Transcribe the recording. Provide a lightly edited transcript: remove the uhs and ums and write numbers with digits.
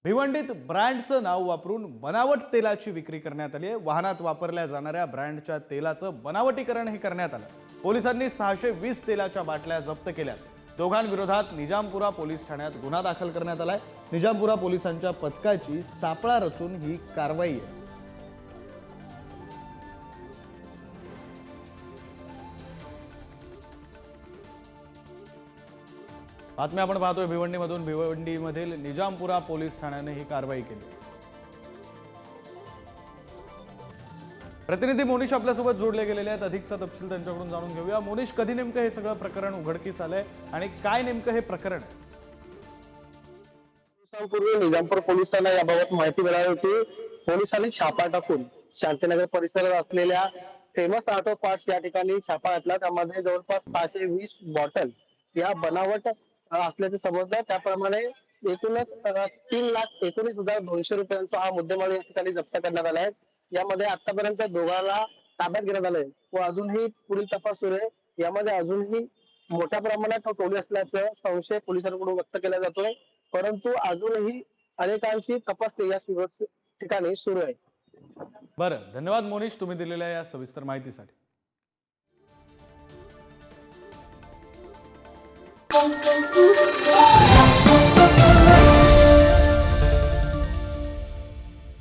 भिवंडीत ब्रँडचं नाव वापरून बनावट तेलाची विक्री करण्यात आली आहे। वाहनात वापरल्या जाणाऱ्या ब्रँडच्या तेलाचं बनावटीकरणही करण्यात आलं। पोलिसांनी 620 तेलाच्या बाटल्या जप्त केल्या। दोघांविरोधात निजामपुरा पोलीस ठाण्यात गुन्हा दाखल करण्यात आलाय। निजामपुरा पोलिसांच्या पथकाची सापळा रचून ही कारवाई आहे। बातम्या आपण पाहतोय भिवंडीमधून। भिवंडीमधील निजामपुरा पोलीस ठाण्याने ही कारवाई केली। प्रतिनिधी मोनिश आपल्यासोबत जोडले गेलेले आहेत। अधिकचा तपशील त्यांच्याकडून जाणून घेऊया। मोनिश, कधी नेमकं हे सगळं प्रकरण उघडकीस आलंय आणि काय नेमकं हे प्रकरण? दिवसांपूर्वी निजामपूर पोलिसांना याबाबत माहिती मिळाली होती। पोलिसांनी छापा टाकून शांतीनगर परिसरात असलेल्या फेमस ऑटो पार्ट्स या ठिकाणी छापा घातला। त्यामध्ये जवळपास 620 बॉटल या बनावट असल्याचे समजलं। त्याप्रमाणे एकूणच 3,19,200 रुपयांचा हा मुद्देमाल या ठिकाणी जप्त करण्यात आला आहे। यामध्ये आतापर्यंत दोघांना ताब्यात घेण्यात आलंय व अजूनही पुढील तपास सुरू आहे। यामध्ये अजूनही मोठ्या प्रमाणात टोळी असल्याचा संशय पोलिसांकडून व्यक्त केला जातोय, परंतु अजूनही अनेकांची तपास या ठिकाणी सुरू आहे। बरं, धन्यवाद मोनिश, तुम्ही दिलेल्या या सविस्तर माहितीसाठी।